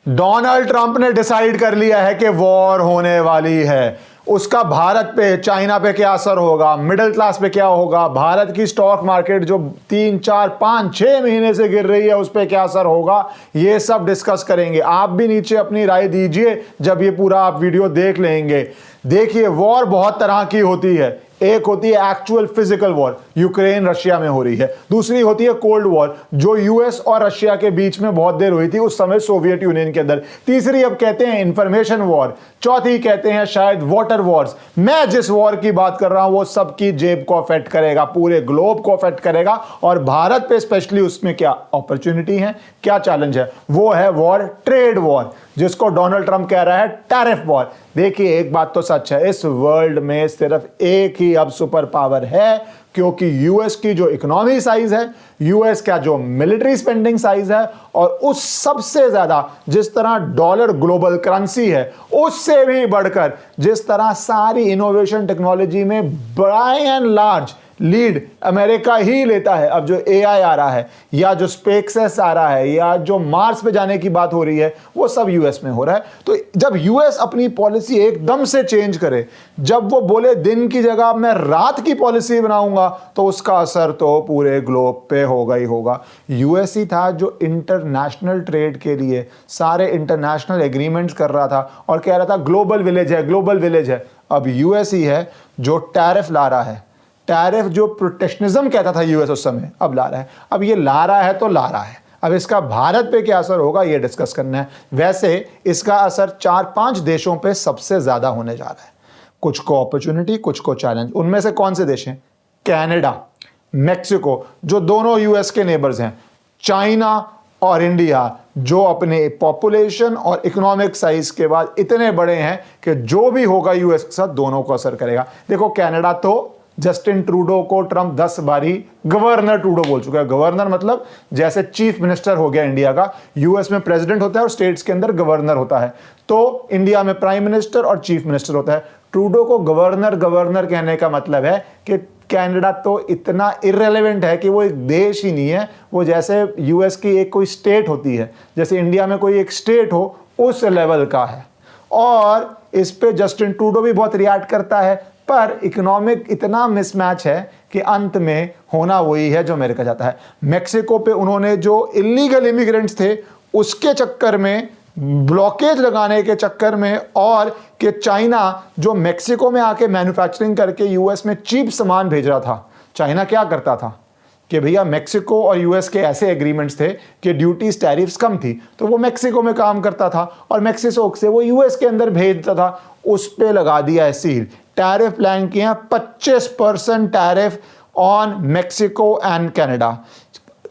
Donald Trump ने decide कर लिया है कि वॉर होने वाली है। उसका भारत पे, चाइना पे क्या असर होगा, मिडिल क्लास पे क्या होगा, भारत की स्टॉक मार्केट जो 3 4 5 6 महीने से गिर रही है उस पर क्या असर होगा, ये सब डिस्कस करेंगे। आप भी नीचे अपनी राय दीजिए जब ये पूरा आप वीडियो देख लेंगे। देखिए, वॉर बहुत तरह की होती है। एक होती है actual physical war, Ukraine Russia में हो रही है। दूसरी होती है कोल्ड वॉर, जो यूएस और रशिया के बीच में बहुत देर हुई थी, उस समय सोवियत यूनियन के अंदर। तीसरी अब कहते हैं इंफॉर्मेशन वॉर। चौथी कहते हैं शायद वाटर वॉर्स। मैं जिस वॉर की बात कर रहा हूं वो सबकी जेब को अफेक्ट करेगा, पूरे ग्लोब को अफेक्ट करेगा। और भारत पे स्पेशली उसमें क्या अपॉर्चुनिटी है, क्या चैलेंज है, वो है वॉर, ट्रेड वॉर, जिसको डोनाल्ड ट्रंप कह रहा है टैरिफ वॉर। देखिए, एक बात तो सच है, इस वर्ल्ड में सिर्फ एक ही अब सुपर पावर है, क्योंकि यूएस की जो इकोनॉमी साइज है, यूएस का जो मिलिट्री स्पेंडिंग साइज है, और उस सबसे ज्यादा जिस तरह डॉलर ग्लोबल करेंसी है, उससे भी बढ़कर जिस तरह सारी इनोवेशन टेक्नोलॉजी में by and large lead America ही लेता है। अब जो एआई आ रहा है, या जो स्पेसएक्स आ रहा है, या जो मार्स पे जाने की बात हो रही है, वो सब यूएस में हो रहा है। तो जब यूएस अपनी पॉलिसी एकदम से चेंज करे, जब वो बोले दिन की जगह मैं रात की पॉलिसी बनाऊंगा, तो उसका असर तो पूरे ग्लोब पे होगा ही होगा। यूएस ही था जो इंटरनेशनल ट्रेड के लिए सारे इंटरनेशनल एग्रीमेंट्स कर रहा था और कह रहा था ग्लोबल विलेज है, ग्लोबल विलेज है। अब यूएस ही है जो टैरिफ ला रहा है। टैरिफ जो प्रोटेक्शनिज्म कहता था यूएस उस समय, अब ला रहा है। अब ये ला रहा है तो ला रहा है। अब इसका भारत पे क्या असर होगा, ये डिस्कस करना है। वैसे इसका असर 4 5 देशों पे सबसे ज्यादा होने जा रहा है। कुछ को अपॉर्चुनिटी, कुछ को चैलेंज। उनमें से कौन से देश हैं? कनाडा, मेक्सिको, जो दोनों यूएस के नेबर्स हैं, चाइना और इंडिया, जो अपने पॉपुलेशन और इकोनॉमिक साइज के बाद इतने बड़े हैं कि जो भी होगा यूएस के साथ दोनों को असर करेगा। देखो, कनाडा तो जस्टिन ट्रूडो को ट्रंप 10 बारी गवर्नर ट्रूडो बोल चुका है। गवर्नर मतलब जैसे चीफ मिनिस्टर हो गया इंडिया का। यूएस में प्रेसिडेंट होता है और स्टेट्स के अंदर गवर्नर होता है, तो इंडिया में प्राइम मिनिस्टर और चीफ मिनिस्टर होता है। ट्रूडो को गवर्नर गवर्नर कहने का मतलब है कि कनाडा तो इतना इररेलेवेंट है कि वो एक देश ही नहीं है। वो जैसे यूएस की एक कोई स्टेट होती है, जैसे इंडिया में कोई एक स्टेट हो, उस लेवल का है। और इस पे जस्टिन ट्रूडो भी बहुत रिएक्ट करता है, पर इकोनॉमिक इतना मिसमैच है कि अंत में होना वही है जो अमेरिका चाहता है। मेक्सिको पे उन्होंने जो इलीगल इमिग्रेंट्स थे उसके चक्कर में, ब्लॉकेज लगाने के चक्कर में, और कि चाइना जो मेक्सिको में आके मैन्युफैक्चरिंग करके यूएस में चीप सामान भेज रहा था। चाइना क्या करता था कि भैया, मेक्सिको और यूएस के ऐसे एग्रीमेंट्स थे कि ड्यूटीज टैरिफ्स कम थी, तो वो मेक्सिको में काम करता था और मेक्सिको से वो यूएस के अंदर भेजता था। उस पे लगा दिया है सील, टैरिफ प्लान किए हैं 25% tariff on Mexico and Canada.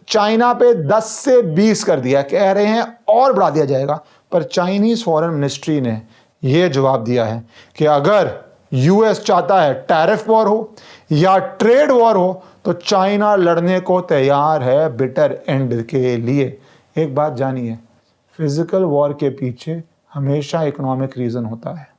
China पे 10 से 20 कर दिया, कह रहे हैं और बढ़ा दिया जाएगा। पर चाइनीज फॉरेन मिनिस्ट्री ने यह जवाब दिया है कि अगर यूएस चाहता है टैरिफ वॉर हो या ट्रेड वॉर हो, तो चाइना लड़ने को तैयार है बिटर एंड के लिए। एक बात जानिए, फिजिकल वॉर के पीछे हमेशा इकोनॉमिक रीजन होता है।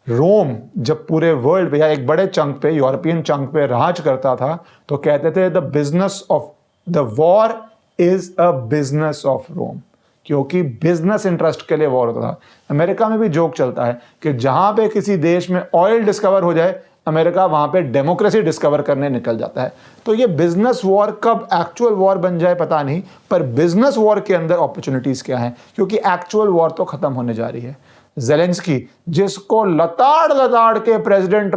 रोम जब पूरे वर्ल्ड पे या एक बड़े चंक पे, यूरोपियन चंक पे राज करता था, तो कहते थे the business of the war is a business of Rome, क्योंकि बिजनेस इंटरेस्ट के लिए वॉर होता था। अमेरिका में भी जोक चलता है कि जहां पे किसी देश में ऑयल डिस्कवर हो जाए, अमेरिका वहां पे डेमोक्रेसी डिस्कवर करने निकल जाता है। तो ये बिजनेस वॉर कब एक्चुअल वॉर बन जाए पता नहीं, पर बिजनेस वॉर के अंदर अपॉर्चुनिटीज क्या हैं, क्योंकि एक्चुअल वॉर तो खत्म होने जा रही है। ज़ेलेंस्की, जिसको लताड़ लताड़ के प्रेसिडेंट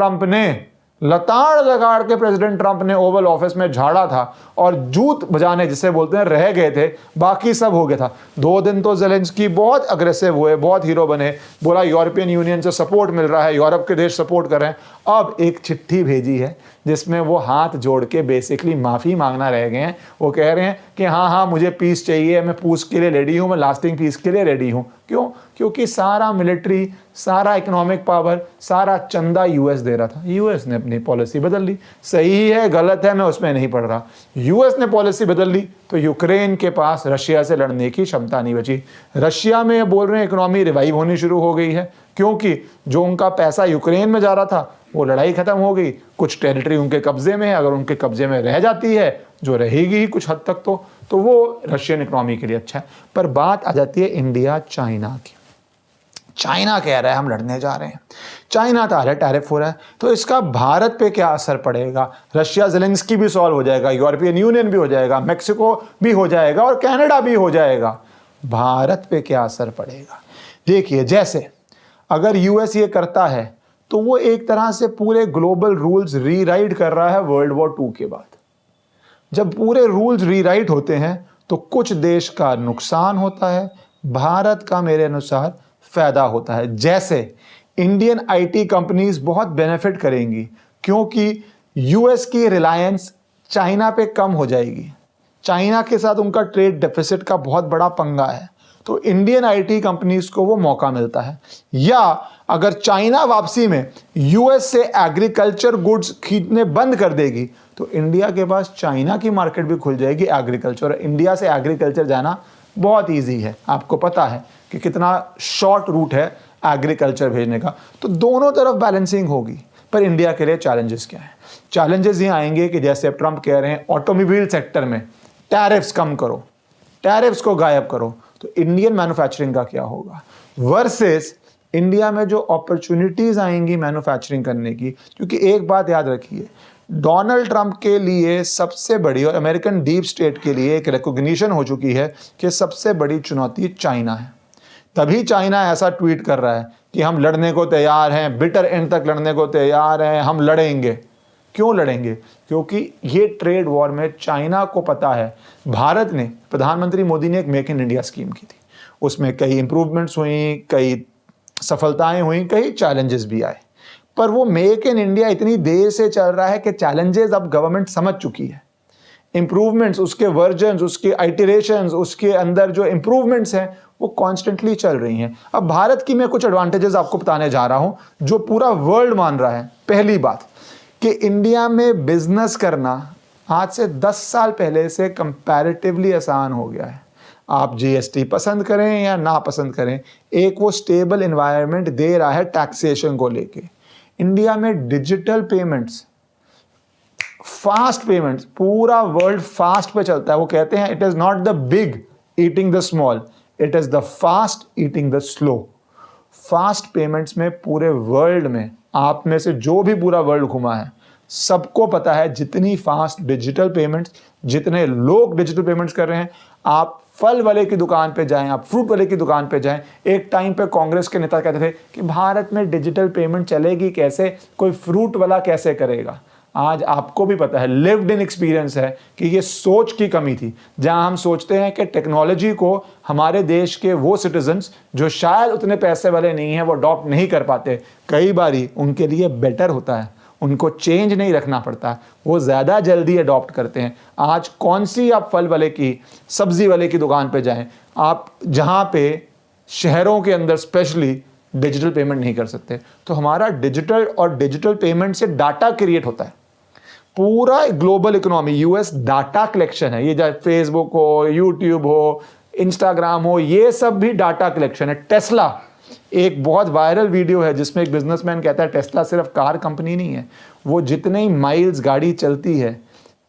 ट्रंप ने ओवल ऑफिस में झाड़ा था और जूत बजाने जिसे बोलते हैं रह गए थे, बाकी सब हो गया था। 2 दिन तो ज़ेलेंस्की बहुत अग्रेसिव हुए, बहुत हीरो बने, बोला यूरोपियन यूनियन से सपोर्ट मिल रहा है, यूरोप के देश सपोर्ट कर रहे हैं। अब एक चिट्ठी भेजी है जिसमें वो हाथ जोड़ के बेसिकली माफ़ी मांगना रह गए हैं। वो कह रहे हैं कि हाँ मुझे पीस चाहिए, मैं पीस के लिए रेडी हूँ, मैं लास्टिंग पीस के लिए रेडी हूँ। क्यों? क्योंकि सारा मिलिट्री, सारा इकोनॉमिक पावर, सारा चंदा यूएस दे रहा था। यूएस ने अपनी पॉलिसी बदल ली। सही है गलत है मैं उसमें नहीं पड़ रहा, यूएस ने पॉलिसी बदल ली तो यूक्रेन के पास रशिया से लड़ने की क्षमता नहीं बची। रशिया में बोल रहे हैं इकोनॉमी रिवाइव होनी शुरू हो गई है, क्योंकि जो उनका पैसा यूक्रेन में जा रहा था वो लड़ाई खत्म हो गई। कुछ टेरिटरी उनके कब्जे में है, अगर उनके कब्जे में रह जाती है, जो रहेगी ही कुछ हद तक, तो वो रशियन इकोनॉमी के लिए अच्छा है। पर बात आ जाती है इंडिया चाइना की। चाइना कह रहा है हम लड़ने जा रहे हैं, चाइना तो आ रहा है टैरिफ हो रहा है, तो इसका भारत पे क्या असर पड़ेगा? रशिया ज़ेलेंस्की भी सॉल्व हो जाएगा, यूरोपियन यूनियन भी हो जाएगा, मैक्सिको भी हो जाएगा और कनाडा भी हो जाएगा, भारत पे क्या असर पड़ेगा? देखिए, जैसे अगर यूएस ये करता है तो वो एक तरह से पूरे ग्लोबल रूल्स रीराइट कर रहा है वर्ल्ड वॉर 2 के बाद। जब पूरे रूल्स रीराइट होते हैं तो कुछ देश का नुकसान होता है, भारत का मेरे अनुसार फायदा होता है। जैसे इंडियन आईटी कंपनीज बहुत बेनिफिट करेंगी क्योंकि यूएस की रिलायंस चाइना पे कम हो जाएगी, चाइना के साथ उनका ट्रेड डेफिसिट का बहुत बड़ा पंगा है, तो इंडियन आईटी कंपनीज को वो मौका मिलता है। या अगर चाइना वापसी में यूएस से एग्रीकल्चर गुड्स खरीदने बंद कर देगी तो इंडिया के पास चाइना की मार्केट भी खुल जाएगी एग्रीकल्चर। इंडिया से एग्रीकल्चर जाना बहुत इजी है, आपको पता है कि कितना शॉर्ट रूट है एग्रीकल्चर भेजने का, तो दोनों तरफ बैलेंसिंग होगी। पर इंडिया के लिए चैलेंजेस क्या है? चैलेंजेस ये आएंगे कि जैसे अब ट्रंप कह रहे हैं ऑटोमोबाइल सेक्टर में टैरिफ्स कम करो, टैरिफ्स को गायब करो, तो इंडियन मैन्युफैक्चरिंग का क्या होगा? वर्सेस इंडिया में जो अपॉर्चुनिटीज आएंगी मैन्युफैक्चरिंग करने की। क्योंकि एक बात याद रखिए, डोनाल्ड ट्रंप के लिए सबसे बड़ी और अमेरिकन डीप स्टेट के लिए एक रिकॉग्निशन हो चुकी है कि सबसे बड़ी चुनौती चाइना है। तभी चाइना ऐसा ट्वीट कर रहा है कि हम लड़ने को तैयार हैं, बिटर एंड तक लड़ने को तैयार हैं, हम लड़ेंगे। क्यों लड़ेंगे? क्योंकि ये ट्रेड वॉर में चाइना को पता है, भारत ने, प्रधानमंत्री मोदी ने एक मेक इन इंडिया स्कीम की थी, उसमें कई इंप्रूवमेंट्स हुई, कई सफलताएं हुई, कई चैलेंजेस भी आए, पर वो मेक इन इंडिया इतनी देर से चल रहा है कि चैलेंजेस अब गवर्नमेंट समझ चुकी है, इंप्रूवमेंट्स, उसके वर्जन्स, उसके आइटरेशंस, उसके अंदर जो इंप्रूवमेंट्स हैं वो कॉन्स्टेंटली चल रही हैं। अब भारत की मैं कुछ एडवांटेजेस आपको बताने जा रहा हूं जो पूरा वर्ल्ड मान रहा है। पहली बात कि इंडिया में बिजनेस करना आज से 10 साल पहले से कंपैरेटिवली आसान हो गया है। आप जीएसटी पसंद करें या ना पसंद करें, एक वो स्टेबल एनवायरनमेंट दे रहा है टैक्सेशन को लेके। इंडिया में डिजिटल पेमेंट्स, फास्ट पेमेंट्स, पूरा वर्ल्ड फास्ट पे चलता है। वो कहते हैं it is not the big eating the small, it is the fast eating the slow. Fast payments में पूरे वर्ल्ड में, आप में से जो भी पूरा वर्ल्ड घुमा है सबको पता है जितनी फास्ट डिजिटल पेमेंट्स, जितने लोग डिजिटल पेमेंट्स कर रहे हैं। आप फल वाले की दुकान पे जाएं, आप फ्रूट वाले की दुकान पे जाएं। एक टाइम पे कांग्रेस के नेता कहते थे कि भारत में डिजिटल पेमेंट चलेगी कैसे, कोई फ्रूट वाला कैसे करेगा। आज आपको भी पता है, लिव्ड इन एक्सपीरियंस है कि ये सोच की कमी थी। जहां हम सोचते हैं कि टेक्नोलॉजी को हमारे देश के वो सिटीजन्स जो शायद उतने पैसे वाले नहीं हैं वो अडॉप्ट नहीं कर पाते, कई बारी उनके लिए बेटर होता है, उनको चेंज नहीं रखना पड़ता, वो ज़्यादा जल्दी अडॉप्ट करते हैं। आज कौन सी आप फल वाले की, सब्जी वाले की दुकान पे जाएं, आप जहां पे शहरों के अंदर स्पेशली डिजिटल पेमेंट नहीं कर सकते। तो हमारा डिजिटल और डिजिटल पेमेंट से डाटा क्रिएट होता है। पूरा global economy US data collection है। ये चाहे फेसबुक हो, यूट्यूब हो, इंस्टाग्राम हो, ये सब भी डाटा कलेक्शन है। टेस्ला, एक बहुत वायरल वीडियो है जिसमें एक बिजनेसमैन कहता है टेस्ला सिर्फ कार कंपनी नहीं है, वो जितने ही माइल्स गाड़ी चलती है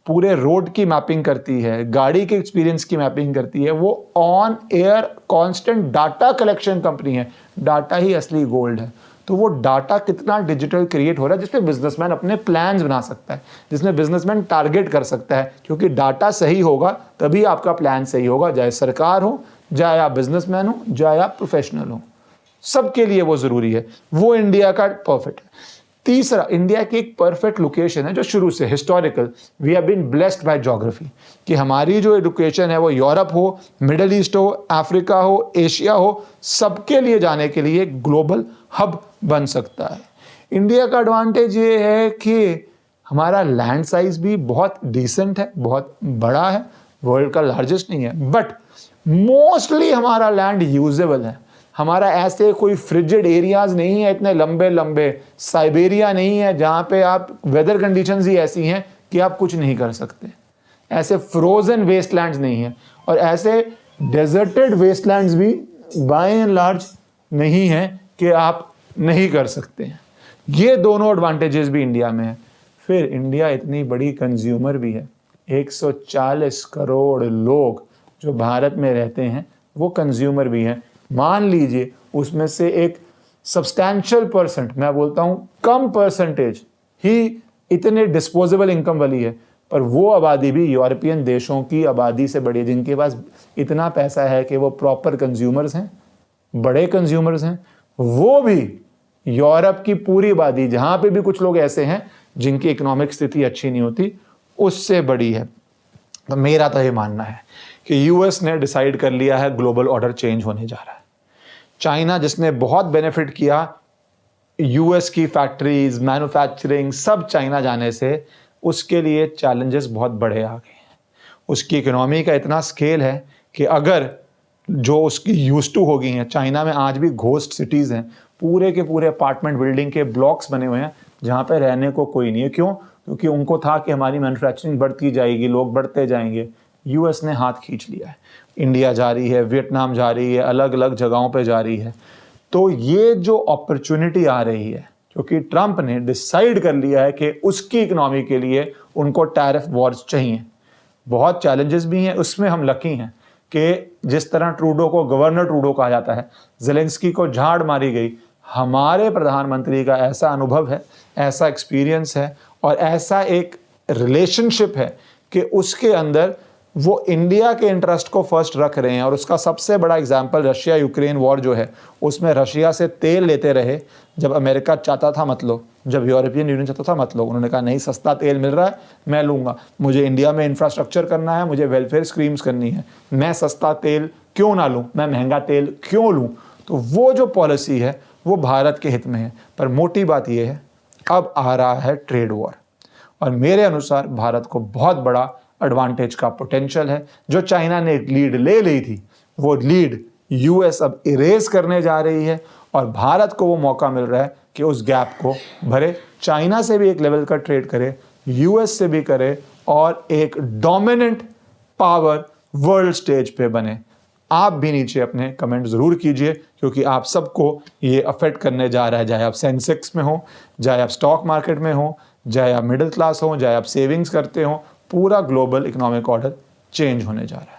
पूरे रोड की मैपिंग करती है, गाड़ी के एक्सपीरियंस की मैपिंग करती है। वो on air constant data collection company है। डाटा ही असली गोल्ड है। तो वो डाटा कितना डिजिटल क्रिएट हो रहा है जिसमें बिजनेसमैन अपने प्लान्स बना सकता है, जिसमें बिजनेसमैन टारगेट कर सकता है, क्योंकि डाटा सही होगा तभी आपका प्लान सही होगा। चाहे सरकार हो, चाहे आप बिजनेसमैन हो, चाहे आप प्रोफेशनल हो, सबके लिए वो जरूरी है। वो इंडिया का परफेक्ट है। तीसरा, इंडिया की एक परफेक्ट लोकेशन है जो शुरू से historical, we have been blessed by geography, कि हमारी जो एडुकेशन है वो यूरोप हो, मिडल ईस्ट हो, अफ्रीका हो, एशिया हो, सबके लिए जाने के लिए ग्लोबल हब बन सकता है। इंडिया का एडवांटेज ये है कि हमारा लैंड साइज भी बहुत डिसेंट है, बहुत बड़ा है, वर्ल्ड का लार्जेस्ट नहीं है, बट मोस्टली हमारा लैंड यूजेबल है। हमारा ऐसे कोई फ्रिजिड एरियाज नहीं है, इतने लंबे लंबे साइबेरिया नहीं है जहाँ पे आप वेदर कंडीशंस ही ऐसी हैं कि आप कुछ नहीं कर सकते। ऐसे फ्रोजन वेस्टलैंड्स नहीं है, और ऐसे डेजर्टेड वेस्टलैंड्स भी बाय एंड लार्ज नहीं है कि आप नहीं कर सकते हैं। ये दोनों एडवांटेजेस भी इंडिया में है। फिर इंडिया इतनी बड़ी कंज्यूमर भी है, 140 करोड़ लोग जो भारत में रहते हैं वो कंज्यूमर भी हैं। मान लीजिए उसमें से एक सब्सटैंशियल परसेंट, मैं बोलता हूं कम परसेंटेज ही इतने डिस्पोजेबल इनकम वाली है, पर वो आबादी भी यूरोपियन देशों की आबादी से बड़ी है, जिनके पास इतना पैसा है कि वो प्रॉपर कंज्यूमर्स हैं, बड़े कंज्यूमर्स हैं। वो भी यूरोप की पूरी आबादी, जहां पे भी कुछ लोग ऐसे हैं जिनकी इकोनॉमिक स्थिति अच्छी नहीं होती, उससे बड़ी है। तो मेरा तो ये मानना है कि यूएस ने डिसाइड कर लिया है ग्लोबल ऑर्डर चेंज होने जा रहा है। चाइना जिसने बहुत बेनिफिट किया यूएस की फैक्ट्रीज, मैन्युफैक्चरिंग सब चाइना जाने से, उसके लिए चैलेंजेस बहुत बड़े आ गए हैं। उसकी इकोनॉमी का इतना स्केल है कि अगर जो उसकी यूज टू हो गई हैं, चाइना में आज भी घोस्ट सिटीज़ हैं, पूरे के पूरे अपार्टमेंट बिल्डिंग के ब्लॉक्स बने हुए हैं जहाँ पे रहने को कोई नहीं है। क्यों? क्योंकि उनको था कि हमारी मैन्युफैक्चरिंग बढ़ती जाएगी, लोग बढ़ते जाएंगे। यूएस ने हाथ खींच लिया है। इंडिया जा रही है, वियतनाम जा रही है, अलग अलग जगहों पे जा रही है। तो ये जो अपॉर्चुनिटी आ रही है, क्योंकि ट्रंप ने डिसाइड कर लिया है कि उसकी इकोनॉमी के लिए उनको टैरिफ वॉर्स चाहिए। बहुत चैलेंजेस भी हैं, उसमें हम लकी हैं कि जिस तरह ट्रूडो को गवर्नर ट्रूडो कहा जाता है, ज़ेलेंस्की को झाड़ मारी गई, हमारे प्रधानमंत्री का ऐसा अनुभव है, ऐसा एक्सपीरियंस है और ऐसा एक रिलेशनशिप है कि उसके अंदर वो इंडिया के इंटरेस्ट को फर्स्ट रख रहे हैं। और उसका सबसे बड़ा एग्जाम्पल रशिया यूक्रेन वॉर जो है, उसमें रशिया से तेल लेते रहे। जब अमेरिका चाहता था मत लो, जब यूरोपियन यूनियन चाहता था मत लो, उन्होंने कहा नहीं, सस्ता तेल मिल रहा है मैं लूँगा, मुझे इंडिया में इंफ्रास्ट्रक्चर करना है, मुझे वेलफेयर स्कीम्स करनी है, मैं सस्ता तेल क्यों ना लूँ, मैं महंगा तेल क्यों लूँ। तो वो जो पॉलिसी है वो भारत के हित में है। पर मोटी बात यह है, अब आ रहा है ट्रेड वॉर, और मेरे अनुसार भारत को बहुत बड़ा एडवांटेज का पोटेंशियल है। जो चाइना ने लीड ले ली थी, वो लीड यूएस अब इरेज करने जा रही है और भारत को वो मौका मिल रहा है कि उस गैप को भरे, चाइना से भी एक लेवल का ट्रेड करे, यूएस से भी करे और एक डोमिनेंट पावर वर्ल्ड स्टेज पे बने। आप भी नीचे अपने कमेंट ज़रूर कीजिए, क्योंकि आप सबको ये अफेक्ट करने जा रहा है, चाहे आप सेंसेक्स में हो, चाहे आप स्टॉक मार्केट में हो, चाहे आप मिडिल क्लास हो, चाहे आप सेविंग्स करते हो, पूरा ग्लोबल इकोनॉमिक ऑर्डर चेंज होने जा रहा है।